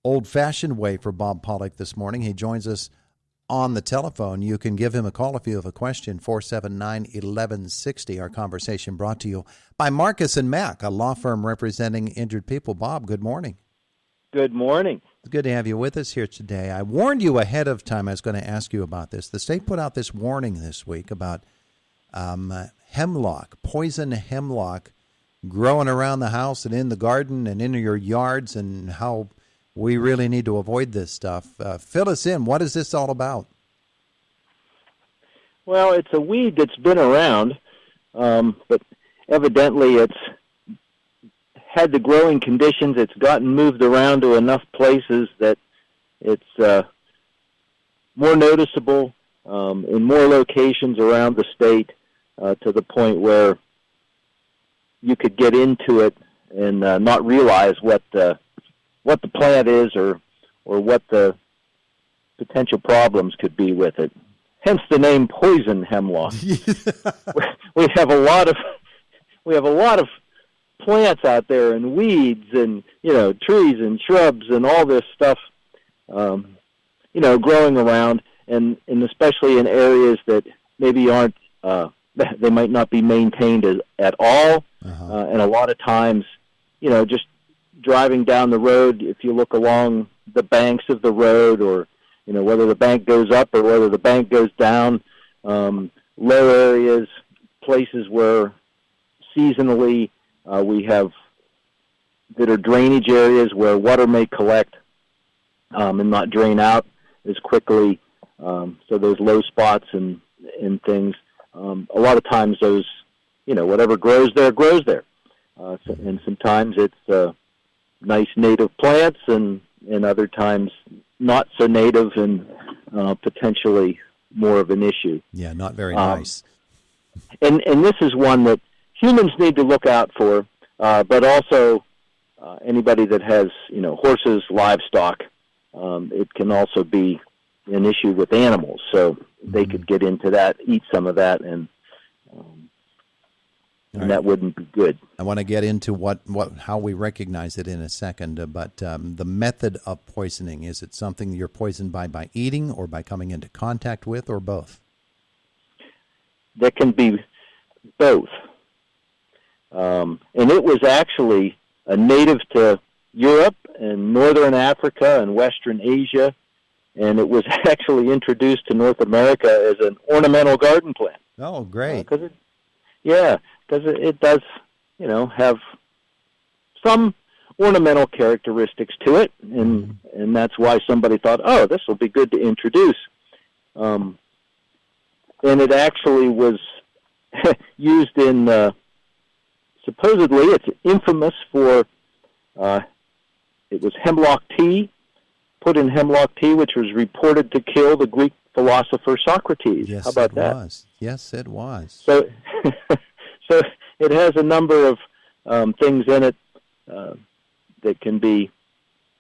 old-fashioned way for Bob Pollock this morning. He joins us on the telephone. You can give him a call if you have a question, 479-1160. Our conversation brought to you by Marcus & Mack, a law firm representing injured people. Bob, good morning. Good morning. It's good to have you with us here today. I warned you ahead of time I was going to ask you about this. The state put out this warning this week about hemlock, poison hemlock, growing around the house and in the garden and in your yards, and how we really need to avoid this stuff. Fill us in. What is this all about? Well, it's a weed that's been around, but evidently it's had the growing conditions. It's gotten moved around to enough places that it's more noticeable in more locations around the state, to the point where you could get into it and not realize what the plant is or what the potential problems could be with it. Hence the name poison hemlock. we have a lot of plants out there and weeds and trees and shrubs and all this stuff growing around, and especially in areas that maybe aren't they might not be maintained at all. And a lot of times, just driving down the road, if you look along the banks of the road, or whether the bank goes up or whether the bank goes down, low areas, places where seasonally we have that are drainage areas where water may collect and not drain out as quickly. So those low spots and things, a lot of times those, whatever grows there. And sometimes it's nice native plants, and other times not so native and potentially more of an issue. Yeah, not very nice. And this is one that humans need to look out for, but also anybody that has horses, livestock. It can also be an issue with animals, so they could get into that, eat some of that, and that wouldn't be good. I want to get into how we recognize it in a second, but the method of poisoning, is it something you're poisoned by eating or by coming into contact with, or both? There can be both. And it was actually a native to Europe and Northern Africa and Western Asia, and it was actually introduced to North America as an ornamental garden plant. Oh, great. Because it does, have some ornamental characteristics to it, and that's why somebody thought, oh, this will be good to introduce. And it actually was used in, supposedly, it's infamous for, it was hemlock tea, put in hemlock tea, which was reported to kill the Greek philosopher Socrates. Yes, how about that? Was. Yes, it was. So it has a number of things in it that can be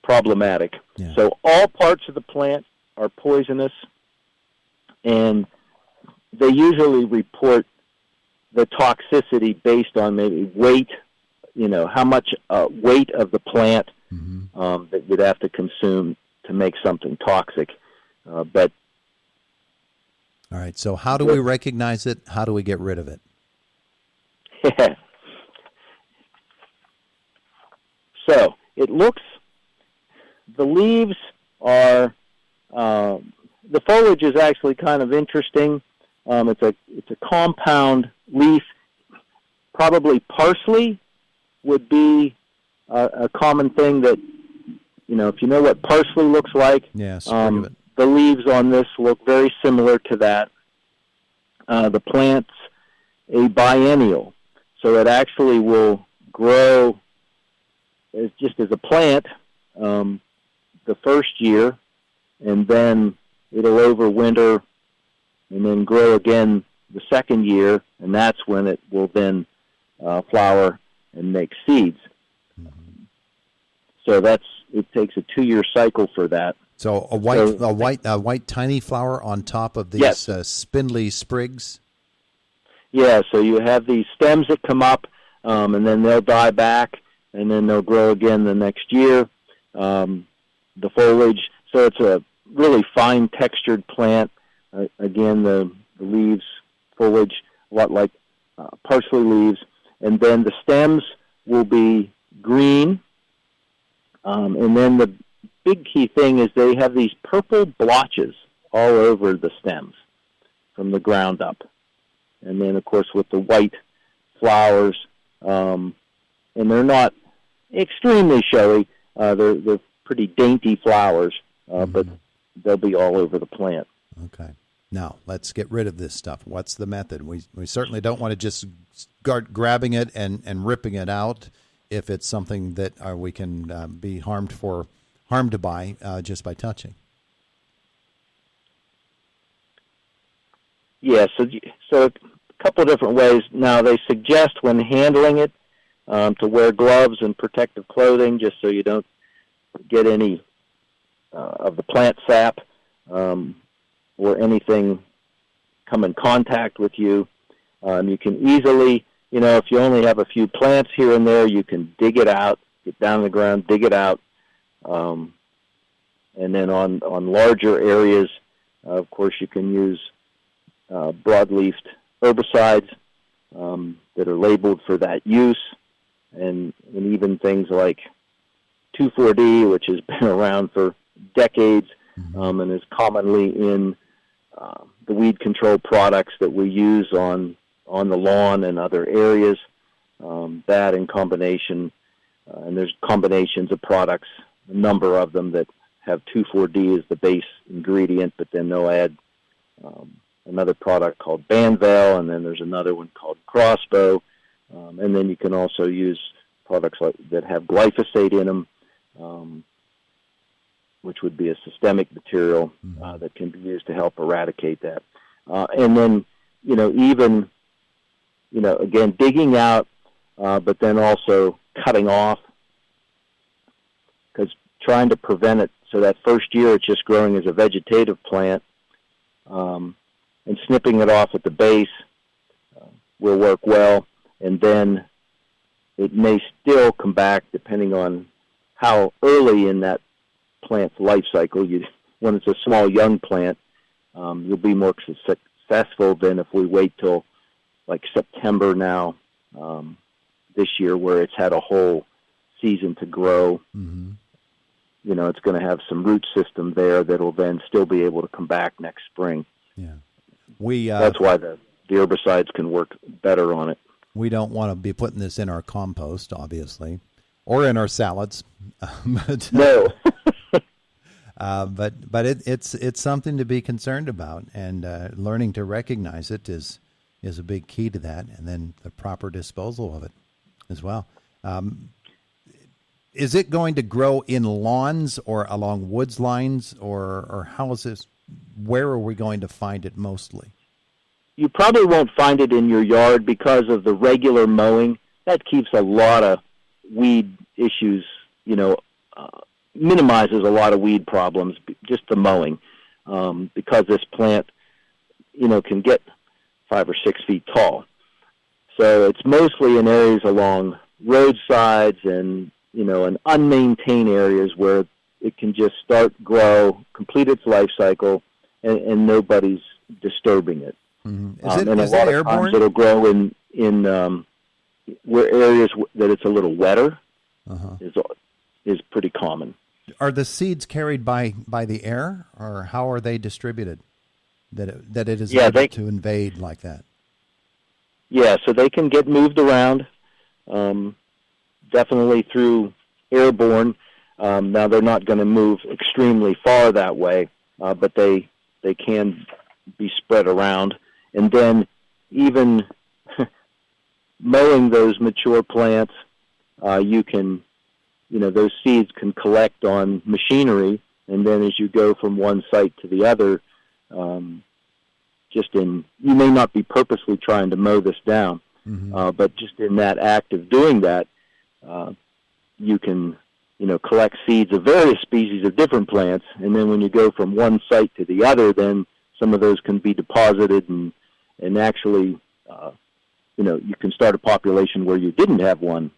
problematic. Yeah. So all parts of the plant are poisonous, and they usually report the toxicity based on maybe weight, how much weight of the plant that you'd have to consume to make something toxic. But all right, so how do we recognize it? How do we get rid of it? So the leaves are, the foliage is actually kind of interesting. It's a compound leaf. Probably parsley would be a common thing that, if you know what parsley looks like. Yes. The leaves on this look very similar to that. The plant's a biennial, so it actually will grow just as a plant the first year, and then it'll overwinter and then grow again the second year, and that's when it will then flower and make seeds. So it takes a 2-year cycle for that. So a white tiny flower on top of these yes. Spindly sprigs. Yeah, so you have these stems that come up, and then they'll die back, and then they'll grow again the next year. the foliage. So it's a really fine textured plant. Again, the leaves, foliage, a lot like parsley leaves. And then the stems will be green. And then the big key thing is they have these purple blotches all over the stems from the ground up. And then, of course, with the white flowers, and they're not extremely showy. They're pretty dainty flowers, but they'll be all over the plant. Okay. Now, let's get rid of this stuff. What's the method? We certainly don't want to just start grabbing it and ripping it out if it's something that we can be harmed by just by touching. Yeah, so a couple of different ways. Now, they suggest when handling it to wear gloves and protective clothing just so you don't get any of the plant sap or anything come in contact with you. You can easily, if you only have a few plants here and there, you can dig it out, get down in the ground, dig it out. And then on larger areas, of course, you can use broadleafed herbicides that are labeled for that use, and even things like 2,4-D, which has been around for decades and is commonly in the weed control products that we use on the lawn and other areas. That in combination, and there's combinations of products, a number of them that have 2,4-D as the base ingredient, but then they'll add another product called Banvel, and then there's another one called Crossbow, and then you can also use products that have glyphosate in them, which would be a systemic material that can be used to help eradicate that. And then, even, again, digging out, but then also cutting off, because trying to prevent it. So that first year it's just growing as a vegetative plant, and snipping it off at the base will work well. And then it may still come back depending on how early in that plant's life cycle. When it's a small young plant, you'll be more successful than if we wait till like September now this year, where it's had a whole season to grow. It's going to have some root system there that'll then still be able to come back next spring. Yeah, that's why the herbicides can work better on it. We don't want to be putting this in our compost, obviously, or in our salads. No. But it's something to be concerned about, and learning to recognize it is a big key to that, and then the proper disposal of it as well. Is it going to grow in lawns or along woods lines, or how is this? Where are we going to find it mostly? You probably won't find it in your yard because of the regular mowing. That keeps a lot of weed issues, minimizes a lot of weed problems, just the mowing, because this plant, can get 5 or 6 feet tall. So it's mostly in areas along roadsides and, in unmaintained areas where it can just start, grow, complete its life cycle, and nobody's disturbing it. And a lot of times it'll grow in where areas that it's a little wetter is pretty common. Are the seeds carried by the air, or how are they distributed? That it is able to invade like that. Yeah, so they can get moved around, definitely through airborne. Now they're not going to move extremely far that way, but they can be spread around. And then even mowing those mature plants, you can, those seeds can collect on machinery, and then as you go from one site to the other, you may not be purposely trying to mow this down, but just in that act of doing that, you can, collect seeds of various species of different plants, and then when you go from one site to the other, then some of those can be deposited and actually, you can start a population where you didn't have one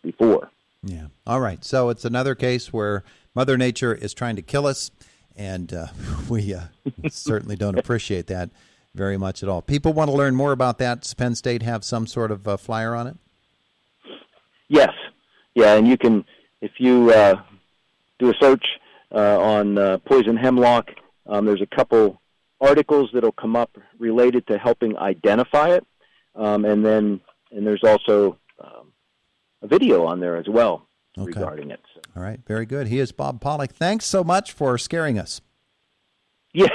before. Yeah. All right. So it's another case where Mother Nature is trying to kill us, and we certainly don't appreciate that very much at all. People want to learn more about that. Does Penn State have some sort of flyer on it? Yes. Yeah, and you can, if you do a search on poison hemlock, there's a couple articles that'll come up related to helping identify it, and there's also a video on there as well regarding it. So. All right, very good. He is Bob Pollock. Thanks so much for scaring us. Yeah,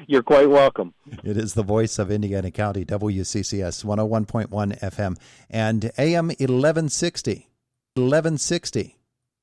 you're quite welcome. It is the voice of Indiana County, WCCS 101.1 FM and AM 1160.